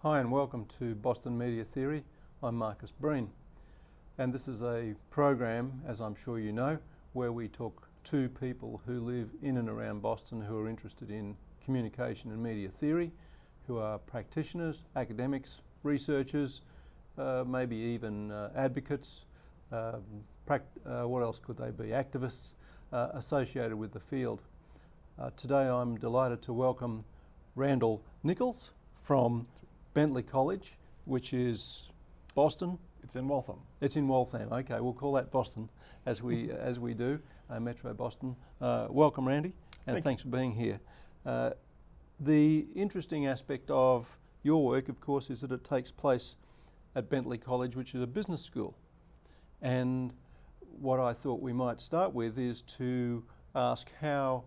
Hi and welcome to Boston Media Theory. I'm Marcus Breen, and this is a program, as I'm sure you know, where we talk to people who live in and around Boston who are interested in communication and media theory, who are practitioners, academics, researchers, maybe even advocates, what else could they be, activists associated with the field. Today I'm delighted to welcome Randall Nichols from Bentley College, which is Boston. It's in Waltham. It's in Waltham. Okay, we'll call that Boston as we do, Metro Boston. Welcome, Randy, and thanks for being here. The interesting aspect of your work, of course, is that it takes place at Bentley College, which is a business school. And what I thought we might start with is to ask how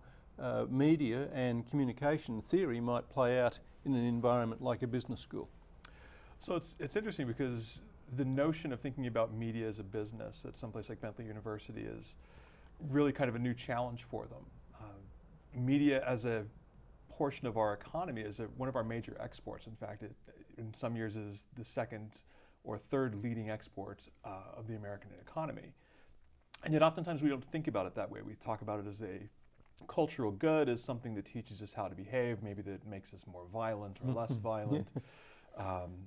media and communication theory might play out in an environment like a business school. So it's interesting because the notion of thinking about media as a business at someplace like Bentley University is really kind of a new challenge for them. Media as a portion of our economy is one of our major exports. In fact, it in some years is the second or third leading export of the American economy. And yet oftentimes we don't think about it that way. We talk about it as a cultural good, as something that teaches us how to behave, maybe that makes us more violent or less violent,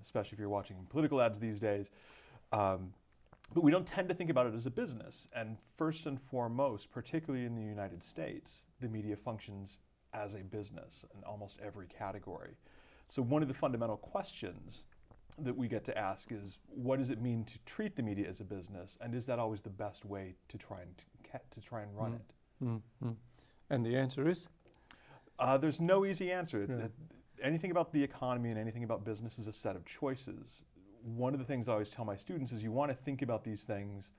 especially if you're watching political ads these days. But we don't tend to think about it as a business. And first and foremost, particularly in the United States, the media functions as a business in almost every category. So one of the fundamental questions that we get to ask is, what does it mean to treat the media as a business, and is that always the best way to try and run it? And the answer is? There's no easy answer. Anything about the economy and anything about business is a set of choices. One of the things I always tell my students is you want to think about these things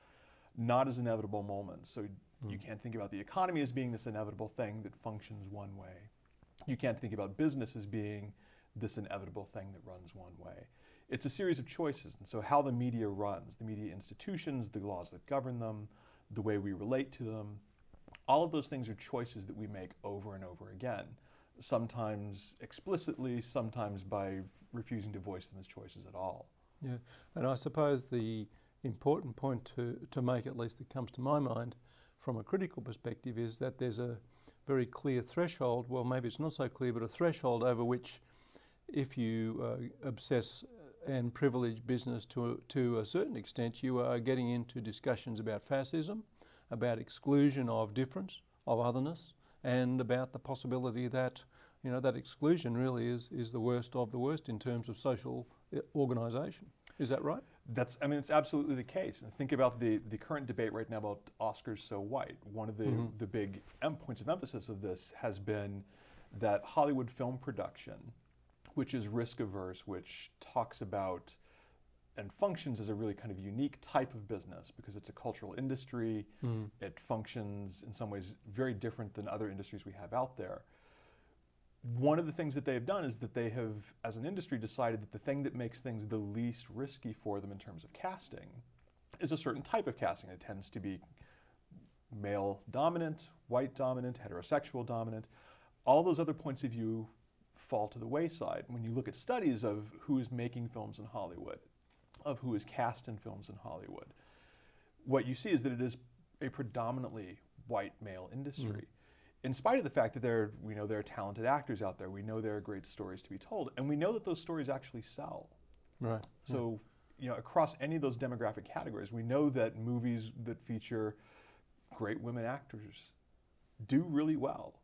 not as inevitable moments. So you can't think about the economy as being this inevitable thing that functions one way. You can't think about business as being this inevitable thing that runs one way. It's a series of choices. And so how the media runs, the media institutions, the laws that govern them, the way we relate to them, all of those things are choices that we make over and over again, sometimes explicitly, sometimes by refusing to voice them as choices at all. Yeah, and I suppose the important point to make, at least that comes to my mind from a critical perspective, is that there's a very clear threshold, well maybe it's not so clear, but a threshold over which if you obsess and privilege business to a certain extent, you are getting into discussions about fascism, about exclusion of difference, of otherness, and about the possibility that, you know, that exclusion really is the worst of the worst in terms of social organisation. Is that right? It's absolutely the case. And think about the current debate right now about Oscars so white. One of the big points of emphasis of this has been that Hollywood film production, which is risk averse, which talks about and functions as a really kind of unique type of business because it's a cultural industry. It functions in some ways very different than other industries we have out there. One of the things that they have done is that they have, as an industry, decided that the thing that makes things the least risky for them in terms of casting is a certain type of casting. It tends to be male dominant, white dominant, heterosexual dominant. All those other points of view fall to the wayside. When you look at studies of who is making films in Hollywood, of who is cast in films in Hollywood, what you see is that it is a predominantly white male industry. In spite of the fact that we know there are talented actors out there, we know there are great stories to be told, and we know that those stories actually sell. Right. So, you know, across any of those demographic categories, we know that movies that feature great women actors do really well.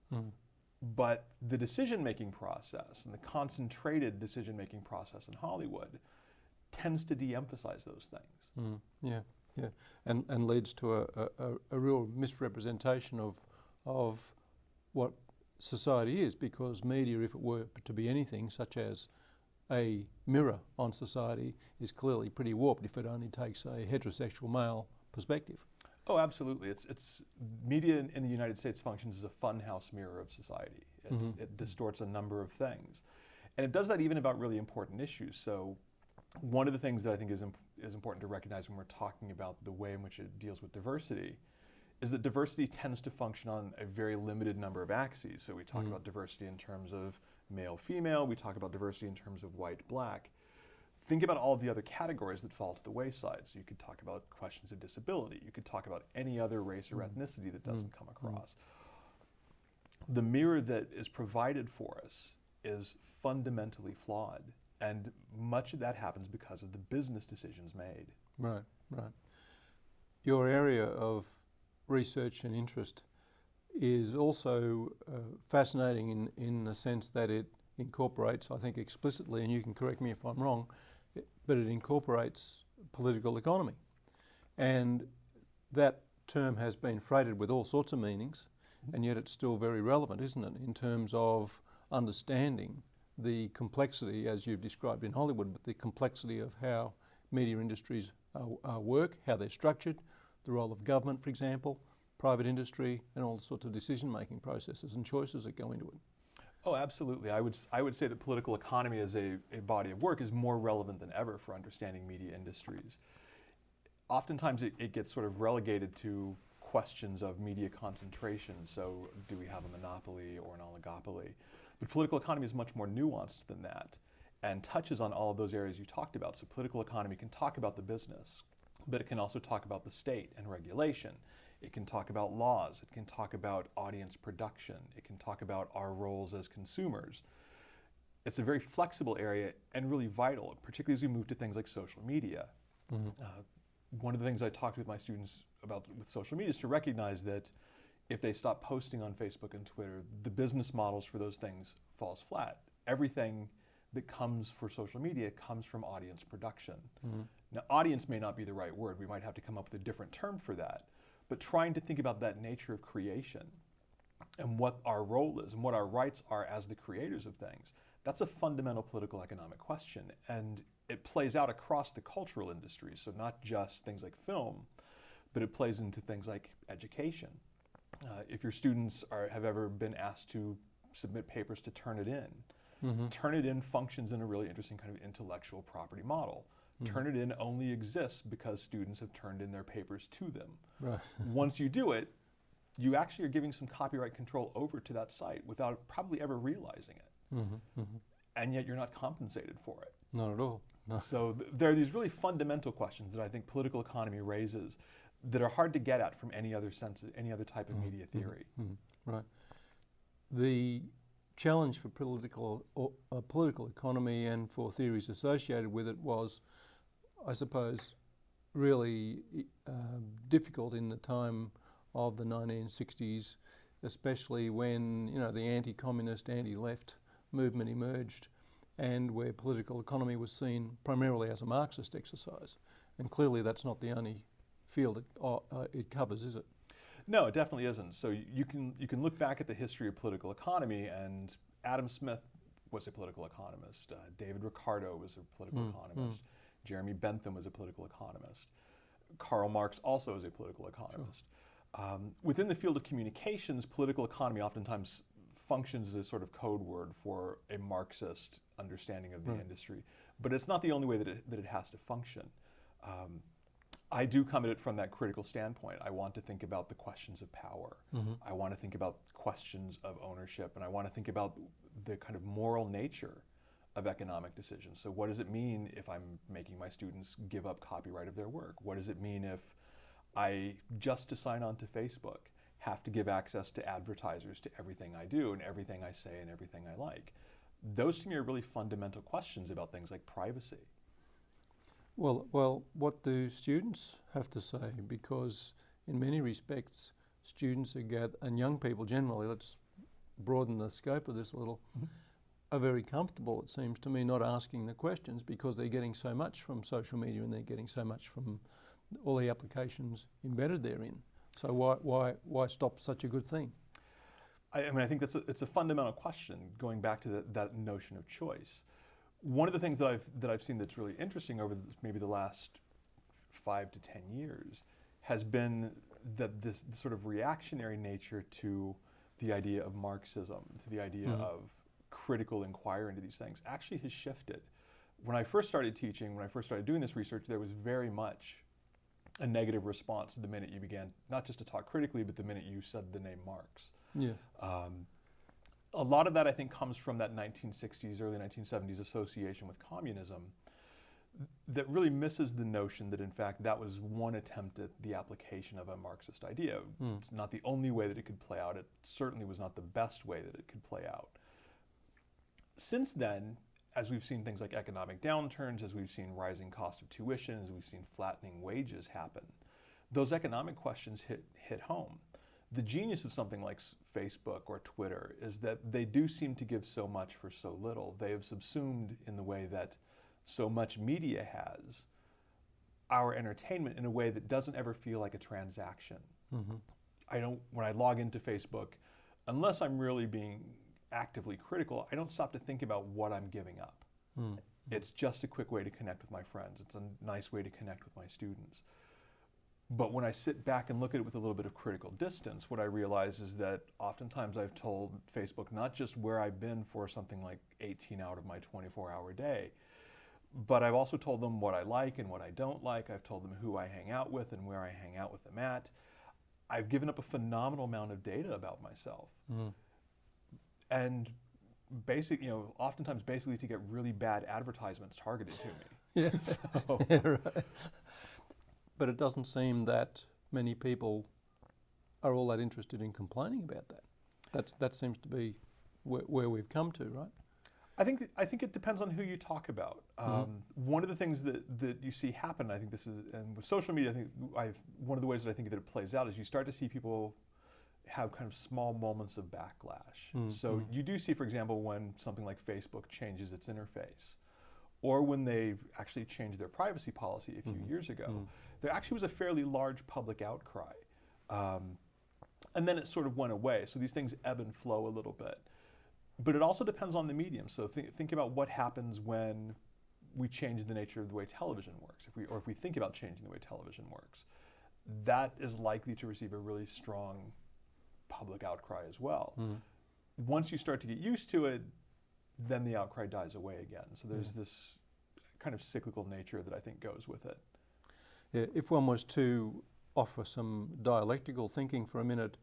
But the decision-making process and the concentrated decision-making process in Hollywood tends to de-emphasize those things. Yeah, and leads to a real misrepresentation of what society is, because media, if it were to be anything such as a mirror on society, is clearly pretty warped if it only takes a heterosexual male perspective. Oh, absolutely. It's media in the United States functions as a funhouse mirror of society. It distorts a number of things. And it does that even about really important issues. So one of the things that I think is important to recognize when we're talking about the way in which it deals with diversity is that diversity tends to function on a very limited number of axes. So we talk about diversity in terms of male, female, we talk about diversity in terms of white, black. Think about all of the other categories that fall to the wayside. So you could talk about questions of disability. You could talk about any other race or ethnicity that doesn't come across. The mirror that is provided for us is fundamentally flawed. And much of that happens because of the business decisions made. Right, right. Your area of research and interest is also fascinating in the sense that it incorporates, I think explicitly, and you can correct me if I'm wrong, but it incorporates political economy. And that term has been freighted with all sorts of meanings, and yet it's still very relevant, isn't it, in terms of understanding the complexity, as you've described in Hollywood, but the complexity of how media industries work, how they're structured, the role of government, for example, private industry, and all sorts of decision-making processes and choices that go into it. Oh, absolutely. I would say that political economy as a body of work is more relevant than ever for understanding media industries. Oftentimes it gets sort of relegated to questions of media concentration. So do we have a monopoly or an oligopoly? But political economy is much more nuanced than that and touches on all of those areas you talked about. So political economy can talk about the business, but it can also talk about the state and regulation. It can talk about laws. It can talk about audience production. It can talk about our roles as consumers. It's a very flexible area and really vital, particularly as we move to things like social media. One of the things I talked with my students about with social media is to recognize that if they stop posting on Facebook and Twitter, the business models for those things falls flat. Everything that comes for social media comes from audience production. Now, audience may not be the right word. We might have to come up with a different term for that. But trying to think about that nature of creation and what our role is and what our rights are as the creators of things, that's a fundamental political economic question. And it plays out across the cultural industries. So not just things like film, but it plays into things like education. If your students have ever been asked to submit papers to Turnitin, Turnitin functions in a really interesting kind of intellectual property model. Turnitin only exists because students have turned in their papers to them. Right. Once you do it, you actually are giving some copyright control over to that site without probably ever realizing it. And yet you're not compensated for it. Not at all. No. So there are these really fundamental questions that I think political economy raises that are hard to get at from any other sense, any other type of media theory. Right. The challenge for political economy and for theories associated with it was, I suppose, really difficult in the time of the 1960s, especially when the anti-communist, anti-left movement emerged, and where political economy was seen primarily as a Marxist exercise. And clearly that's not the only field it covers, is it? No, it definitely isn't. So you can look back at the history of political economy, and Adam Smith was a political economist. David Ricardo was a political economist. Jeremy Bentham was a political economist. Karl Marx also is a political economist. Within the field of communications, political economy oftentimes functions as a sort of code word for a Marxist understanding of the industry. But it's not the only way that it has to function. I do come at it from that critical standpoint. I want to think about the questions of power. I want to think about questions of ownership, and I want to think about the kind of moral nature of economic decisions. So what does it mean if I'm making my students give up copyright of their work? What does it mean if I, just to sign on to Facebook, have to give access to advertisers to everything I do and everything I say and everything I like? Those to me are really fundamental questions about things like privacy. Well, what do students have to say? Because in many respects, students and young people generally, let's broaden the scope of this a little, are very comfortable, it seems to me, not asking the questions because they're getting so much from social media and they're getting so much from all the applications embedded therein. So why stop such a good thing? I mean, I think it's a fundamental question, going back to that notion of choice. One of the things that I've seen that's really interesting over maybe the last 5 to 10 years has been that this sort of reactionary nature to the idea of Marxism, to the idea of critical inquiry into these things, actually has shifted. When I first started teaching, when I first started doing this research, there was very much a negative response the minute you began not just to talk critically, but the minute you said the name Marx. Yeah. A lot of that, I think, comes from that 1960s, early 1970s association with communism that really misses the notion that, in fact, that was one attempt at the application of a Marxist idea. It's not the only way that it could play out. It certainly was not the best way that it could play out. Since then, as we've seen things like economic downturns, as we've seen rising cost of tuition, as we've seen flattening wages happen, those economic questions hit home. The genius of something like Facebook or Twitter is that they do seem to give so much for so little. They have subsumed, in the way that so much media has, our entertainment in a way that doesn't ever feel like a transaction. When I log into Facebook, unless I'm really being actively critical, I don't stop to think about what I'm giving up. It's just a quick way to connect with my friends. It's a nice way to connect with my students. But when I sit back and look at it with a little bit of critical distance, what I realize is that oftentimes I've told Facebook not just where I've been for something like 18 out of my 24-hour day, but I've also told them what I like and what I don't like. I've told them who I hang out with and where I hang out with them at. I've given up a phenomenal amount of data about myself. And oftentimes basically to get really bad advertisements targeted to me. Yeah. Right. But it doesn't seem that many people are all that interested in complaining about that. That seems to be where we've come to, right? I think it depends on who you talk about. One of the things that you see happen, I think this is, and with social media, I think one of the ways that I think that it plays out is you start to see people have kind of small moments of backlash. So you do see, for example, when something like Facebook changes its interface, or when they actually changed their privacy policy a few years ago, there actually was a fairly large public outcry. And then it sort of went away. So these things ebb and flow a little bit. But it also depends on the medium. So think about what happens when we change the nature of the way television works, if we think about changing the way television works. That is likely to receive a really strong public outcry as well. Once you start to get used to it, then the outcry dies away again. So there's this kind of cyclical nature that I think goes with it. Yeah, if one was to offer some dialectical thinking for a minute,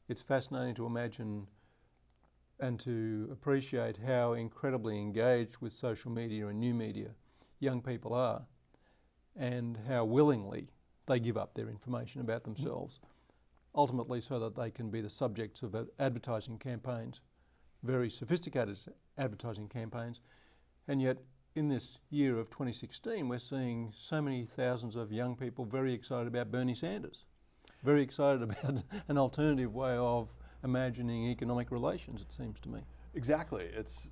it's fascinating to imagine and to appreciate how incredibly engaged with social media and new media young people are, and how willingly they give up their information about themselves, ultimately so that they can be the subjects of advertising campaigns, very sophisticated advertising campaigns. And yet in this year of 2016, we're seeing so many thousands of young people very excited about Bernie Sanders, very excited about an alternative way of imagining economic relations, it seems to me. Exactly. It's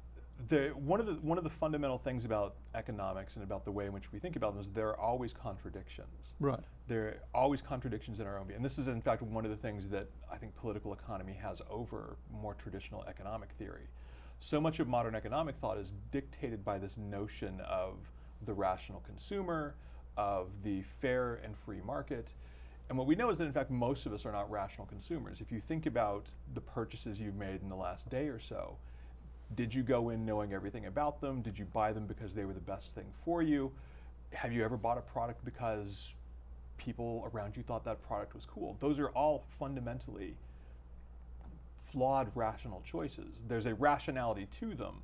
one of the fundamental things about economics and about the way in which we think about them is there are always contradictions. Right. There are always contradictions in our own view. And this is in fact one of the things that I think political economy has over more traditional economic theory. So much of modern economic thought is dictated by this notion of the rational consumer, of the fair and free market. And what we know is that in fact most of us are not rational consumers. If you think about the purchases you've made in the last day or so, did you go in knowing everything about them? Did you buy them because they were the best thing for you? Have you ever bought a product because people around you thought that product was cool? Those are all fundamentally flawed rational choices. There's a rationality to them,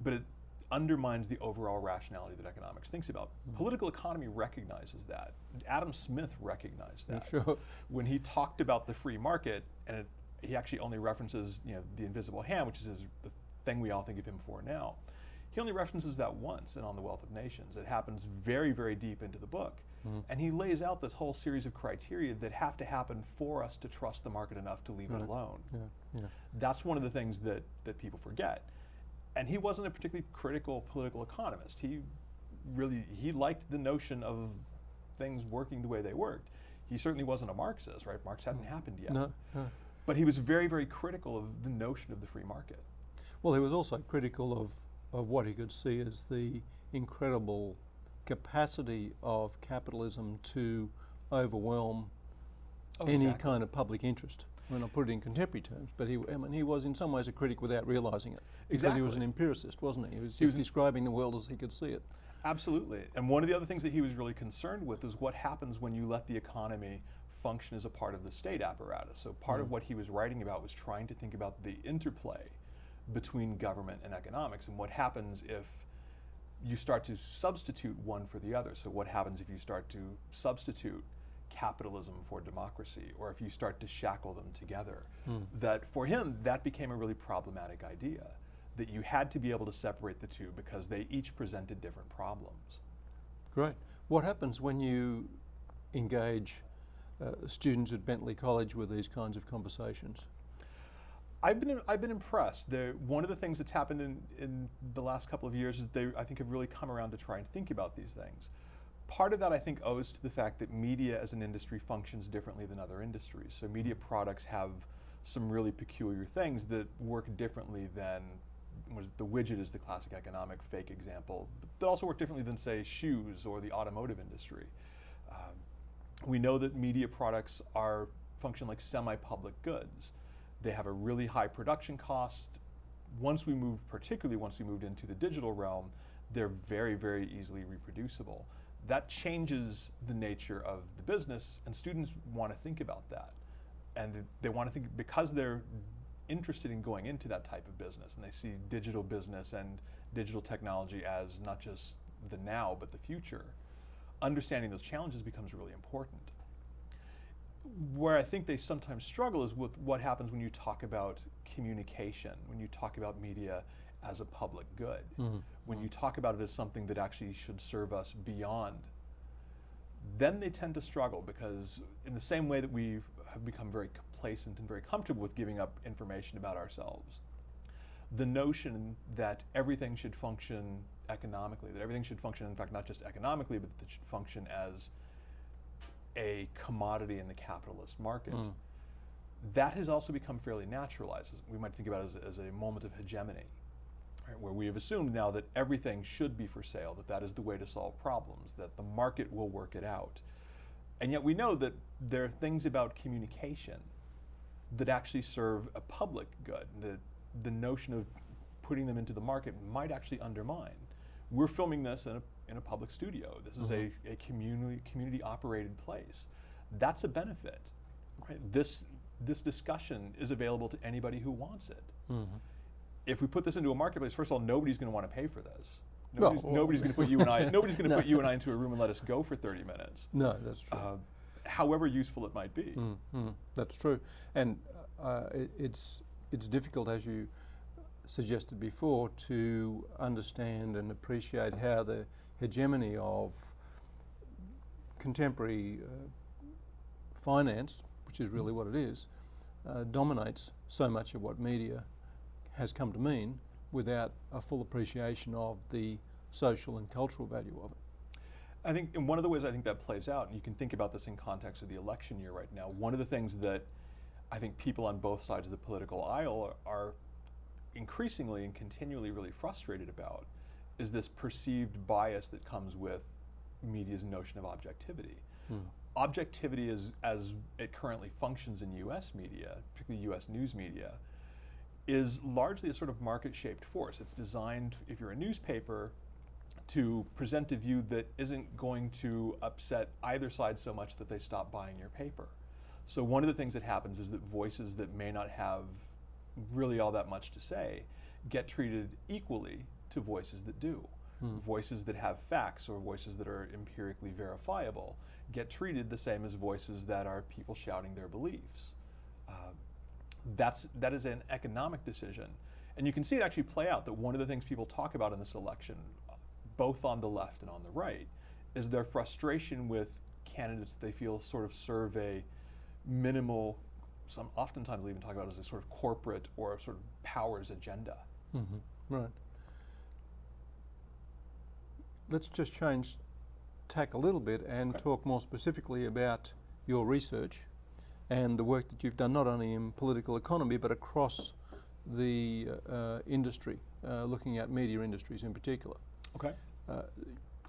but it undermines the overall rationality that economics thinks about. Political economy recognizes that. Adam Smith recognized that. Sure. When he talked about the free market, and he actually only references the invisible hand, which is the thing we all think of him for now. He only references that once in On the Wealth of Nations. It happens very, very deep into the book. And he lays out this whole series of criteria that have to happen for us to trust the market enough to leave it alone. That's one of the things that people forget. And he wasn't a particularly critical political economist. He liked the notion of things working the way they worked. He certainly wasn't a Marxist, right? Marx hadn't happened yet. No. But he was very, very critical of the notion of the free market. Well, he was also critical of what he could see as the incredible capacity of capitalism to overwhelm any kind of public interest. I mean, I'll put it in contemporary terms, but he was in some ways a critic without realizing it. Because he was an empiricist, wasn't he? He was just describing the world as he could see it. Absolutely. And one of the other things that he was really concerned with is what happens when you let the economy function as a part of the state apparatus. So part of what he was writing about was trying to think about the interplay between government and economics, and what happens if you start to substitute one for the other. So what happens if you start to substitute capitalism for democracy, or if you start to shackle them together? That for him, that became a really problematic idea, that you had to be able to separate the two because they each presented different problems. Great. What happens when you engage students at Bentley College with these kinds of conversations? I've been impressed. One of the things that's happened in the last couple of years is they, I think, have really come around to try and think about these things. Part of that, I think, owes to the fact that media as an industry functions differently than other industries. So media products have some really peculiar things that work differently than, the widget is the classic economic fake example, but they also work differently than, say, shoes or the automotive industry. We know that media products function like semi-public goods. They have a really high production cost. Particularly once we moved into the digital realm, they're very, very easily reproducible. That changes the nature of the business, and students want to think about that. And they want to think, because they're interested in going into that type of business, and they see digital business and digital technology as not just the now, but the future. Understanding those challenges becomes really important. Where I think they sometimes struggle is with what happens when you talk about communication, when you talk about media as a public good, when you talk about it as something that actually should serve us beyond. Then they tend to struggle, because in the same way that we have become very complacent and very comfortable with giving up information about ourselves, the notion that everything should function economically, that everything should function, in fact, not just economically, but that it should function as a commodity in the capitalist market, that has also become fairly naturalized. We might think about it as a moment of hegemony, right, where we have assumed now that everything should be for sale, that is the way to solve problems, that the market will work it out. And yet we know that there are things about communication that actually serve a public good. The notion of putting them into the market might actually undermine. We're filming this in a public studio. This is a community operated place. That's a benefit, right? This discussion is available to anybody who wants it. If we put this into a marketplace, first of all, nobody's going to want to pay for this. Nobody's going to put you and I. Nobody's going to put you and I into a room and let us go for 30 minutes. No, that's true. However useful it might be. That's true, and it's difficult, as you suggested before, to understand and appreciate how the hegemony of contemporary finance, which is really what it is, dominates so much of what media has come to mean, without a full appreciation of the social and cultural value of it. I think, and one of the ways I think that plays out, and you can think about this in context of the election year right now, one of the things that I think people on both sides of the political aisle are increasingly and continually really frustrated about is this perceived bias that comes with media's notion of objectivity. Objectivity, as it currently functions in US media, particularly US news media, is largely a sort of market-shaped force. It's designed, if you're a newspaper, to present a view that isn't going to upset either side so much that they stop buying your paper. So one of the things that happens is that voices that may not have really all that much to say get treated equally to voices that do. Voices that have facts or voices that are empirically verifiable get treated the same as voices that are people shouting their beliefs. That is an economic decision. And you can see it actually play out, that one of the things people talk about in this election, both on the left and on the right, is their frustration with candidates they feel sort of serve a minimal, some oftentimes they even talk about it as a sort of corporate or sort of powers agenda. Right. Let's just change tack a little bit and talk more specifically about your research and the work that you've done, not only in political economy but across the industry, looking at media industries in particular. Okay.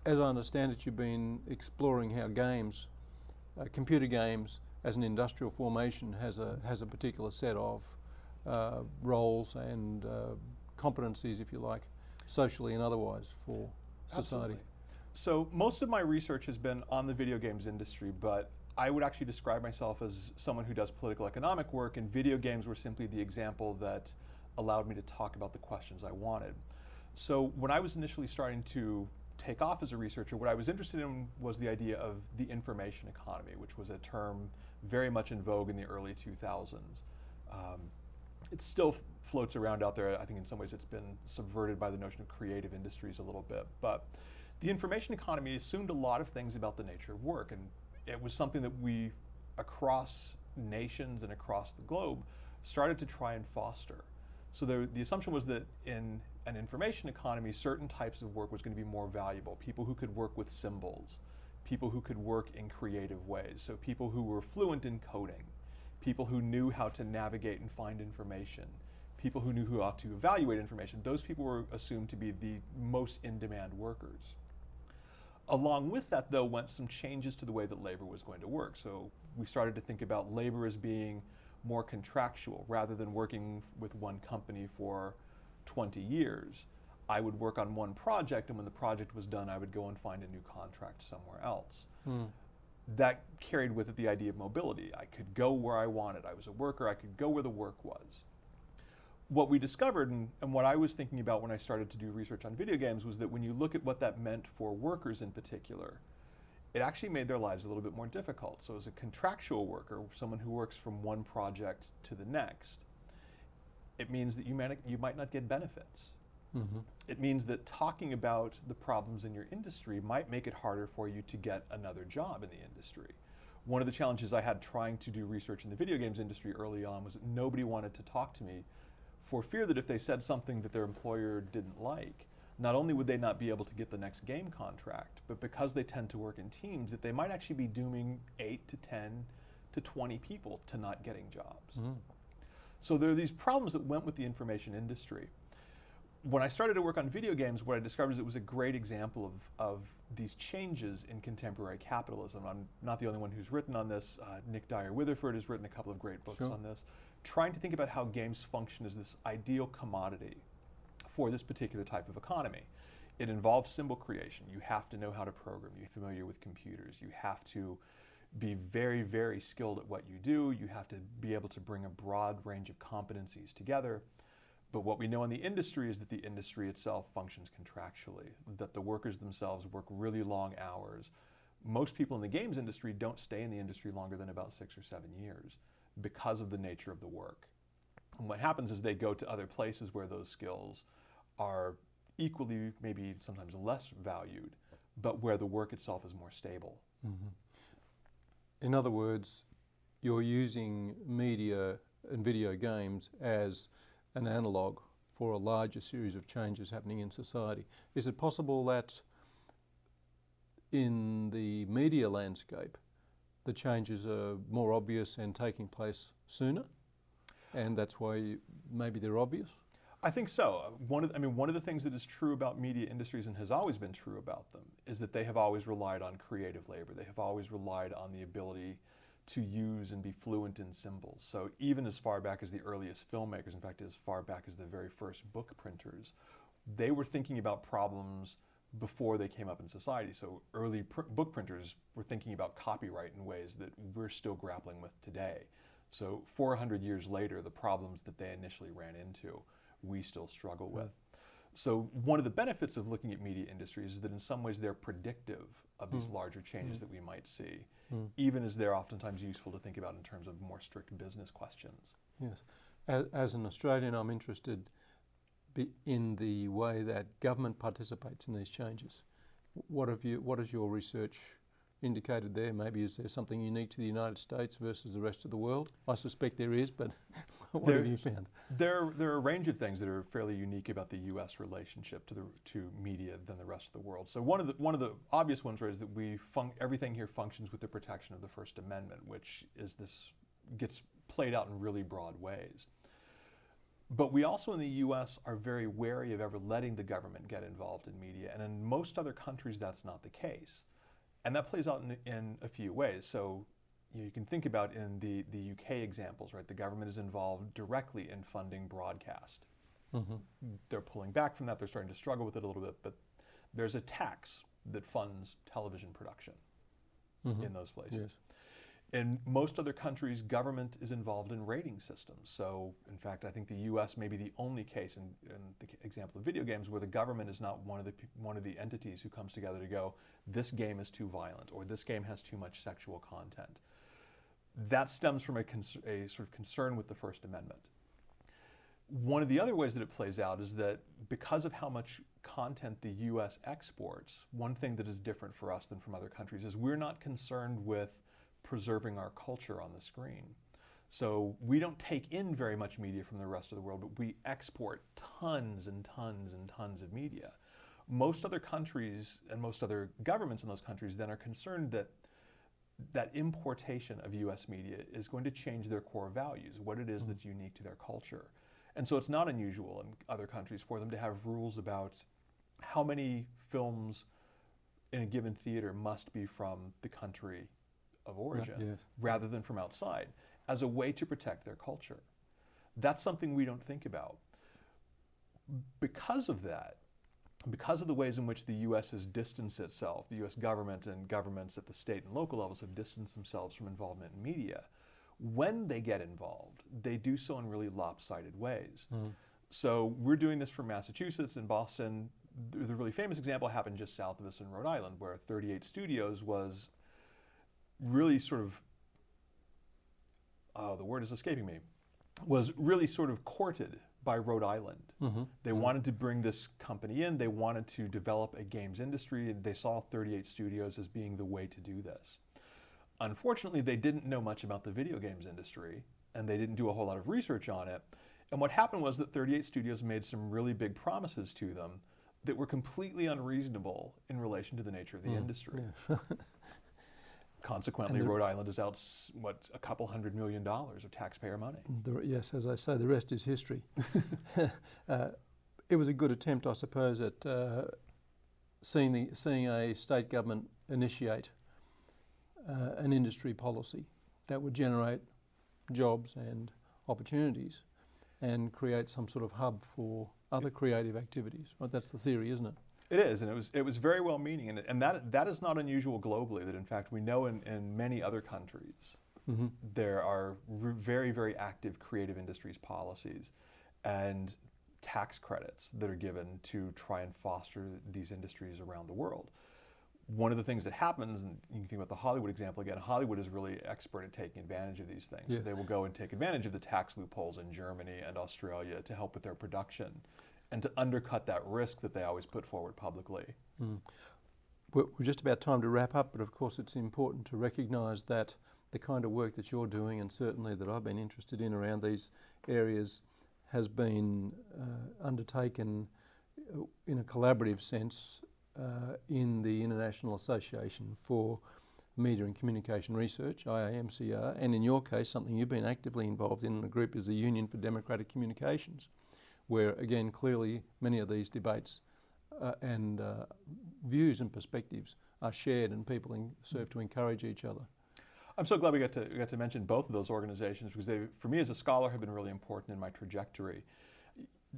As I understand it, you've been exploring how games, computer games as an industrial formation has a particular set of roles and competencies, if you like, socially and otherwise for society. Absolutely. So most of my research has been on the video games industry, but I would actually describe myself as someone who does political economic work, and video games were simply the example that allowed me to talk about the questions I wanted. So when I was initially starting to take off as a researcher, what I was interested in was the idea of the information economy, which was a term very much in vogue in the early 2000s. It still floats around out there. I think in some ways it's been subverted by the notion of creative industries a little bit. But the information economy assumed a lot of things about the nature of work, and it was something that we, across nations and across the globe, started to try and foster. So the assumption was that in an information economy, certain types of work was going to be more valuable. People who could work with symbols, people who could work in creative ways. So people who were fluent in coding, people who knew how to navigate and find information, people who knew how to evaluate information. Those people were assumed to be the most in-demand workers. Along with that, though, went some changes to the way that labor was going to work. So we started to think about labor as being more contractual. Rather than working with one company for 20 years, I would work on one project, and when the project was done, I would go and find a new contract somewhere else. That carried with it the idea of mobility. I could go where I wanted. I was a worker. I could go where the work was. What we discovered, and what I was thinking about when I started to do research on video games, was that when you look at what that meant for workers in particular, it actually made their lives a little bit more difficult. So as a contractual worker, someone who works from one project to the next, it means that you might not get benefits. It means that talking about the problems in your industry might make it harder for you to get another job in the industry. One of the challenges I had trying to do research in the video games industry early on was that nobody wanted to talk to me for fear that if they said something that their employer didn't like, not only would they not be able to get the next game contract, but because they tend to work in teams, that they might actually be dooming 8 to 10 to 20 people to not getting jobs. So there are these problems that went with the information industry. When I started to work on video games, what I discovered is it was a great example of these changes in contemporary capitalism. I'm not the only one who's written on this. Nick Dyer-Witherford has written a couple of great books on this, trying to think about how games function as this ideal commodity for this particular type of economy. It involves symbol creation. You have to know how to program. You're familiar with computers. You have to be very, very skilled at what you do. You have to be able to bring a broad range of competencies together. But what we know in the industry is that the industry itself functions contractually, that the workers themselves work really long hours. Most people in the games industry don't stay in the industry longer than about 6 or 7 years because of the nature of the work. And what happens is they go to other places where those skills are equally, maybe sometimes less valued, but where the work itself is more stable. In other words, you're using media and video games as an analog for a larger series of changes happening in society. Is it possible that in the media landscape, the changes are more obvious and taking place sooner, and that's why maybe they're obvious? I think so. One of the things that is true about media industries and has always been true about them is that they have always relied on creative labor. They have always relied on the ability to use and be fluent in symbols. So even as far back as the earliest filmmakers, in fact, as far back as the very first book printers, they were thinking about problems before they came up in society. So early book printers were thinking about copyright in ways that we're still grappling with today. So 400 years later, the problems that they initially ran into, we still struggle with. So one of the benefits of looking at media industries is that in some ways they're predictive of these larger changes that we might see, even as they're oftentimes useful to think about in terms of more strict business questions. Yes. As an Australian, I'm interested in the way that government participates in these changes. What has your research indicated there? Maybe is there something unique to the United States versus the rest of the world? I suspect there is, but what have you found? There are a range of things that are fairly unique about the U.S. relationship to media than the rest of the world. So one of the obvious ones is that everything here functions with the protection of the First Amendment, which gets played out in really broad ways. But we also in the U.S. are very wary of ever letting the government get involved in media, and in most other countries that's not the case. And that plays out in a few ways. So you can think about in the UK examples, right? The government is involved directly in funding broadcast. They're pulling back from that. They're starting to struggle with it a little bit, but there's a tax that funds television production in those places. In most other countries, government is involved in rating systems. So, in fact, I think the U.S. may be the only case in the example of video games where the government is not one of the entities who comes together to go, this game is too violent, or this game has too much sexual content. That stems from a sort of concern with the First Amendment. One of the other ways that it plays out is that because of how much content the U.S. exports, one thing that is different for us than from other countries is we're not concerned with preserving our culture on the screen. So we don't take in very much media from the rest of the world, but we export tons and tons and tons of media. Most other countries and most other governments in those countries then are concerned that that importation of U.S. media is going to change their core values, what it is that's unique to their culture. And so it's not unusual in other countries for them to have rules about how many films in a given theater must be from the country of origin rather than from outside, as a way to protect their culture. That's something we don't think about. Because of that, because of the ways in which the U.S. has distanced itself, the U.S. government and governments at the state and local levels have distanced themselves from involvement in media, when they get involved, they do so in really lopsided ways. So we're doing this from Massachusetts and Boston. The really famous example happened just south of us in Rhode Island, where 38 Studios was really sort of, the word is escaping me, was really sort of courted by Rhode Island. They wanted to bring this company in, they wanted to develop a games industry, and they saw 38 Studios as being the way to do this. Unfortunately, they didn't know much about the video games industry, and they didn't do a whole lot of research on it. And what happened was that 38 Studios made some really big promises to them that were completely unreasonable in relation to the nature of the industry. Consequently, Rhode Island is out, a couple $100 million of taxpayer money. Yes, as I say, the rest is history. It was a good attempt, I suppose, at seeing a state government initiate an industry policy that would generate jobs and opportunities and create some sort of hub for other creative activities. Right? That's the theory, isn't it? It is, and it was very well meaning, and that is not unusual globally. That in fact we know in many other countries there are very, very active creative industries policies and tax credits that are given to try and foster these industries around the world. One of the things that happens, and you can think about the Hollywood example again, Hollywood is really expert at taking advantage of these things. Yes. So they will go and take advantage of the tax loopholes in Germany and Australia to help with their production and to undercut that risk that they always put forward publicly. We're just about time to wrap up, but of course it's important to recognise that the kind of work that you're doing, and certainly that I've been interested in around these areas, has been undertaken in a collaborative sense in the International Association for Media and Communication Research, IAMCR, and in your case, something you've been actively involved in the group is the Union for Democratic Communications, where again, clearly many of these debates and views and perspectives are shared and people serve to encourage each other. I'm so glad we got to mention both of those organizations because they, for me as a scholar, have been really important in my trajectory.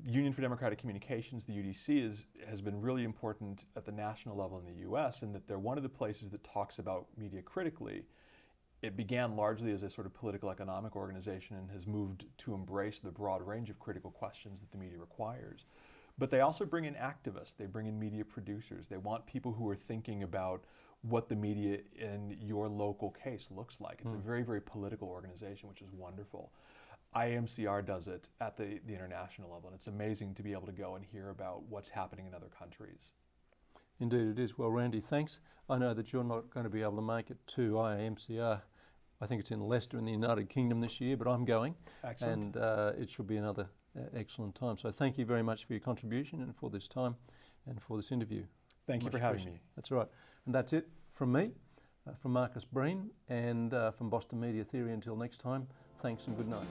Union for Democratic Communications, the UDC, has been really important at the national level in the U.S. in that they're one of the places that talks about media critically. It began largely as a sort of political economic organization and has moved to embrace the broad range of critical questions that the media requires. But they also bring in activists, they bring in media producers, they want people who are thinking about what the media in your local case looks like. It's a very, very political organization, which is wonderful. IAMCR does it at the international level, and it's amazing to be able to go and hear about what's happening in other countries. Indeed it is. Well, Randy, thanks. I know that you're not going to be able to make it to IAMCR. I think it's in Leicester in the United Kingdom this year, but I'm going. Excellent. And it should be another excellent time. So thank you very much for your contribution and for this time and for this interview. Thank you for having me. That's all right. And that's it from me, from Marcus Breen, and from Boston Media Theory. Until next time, thanks and good night.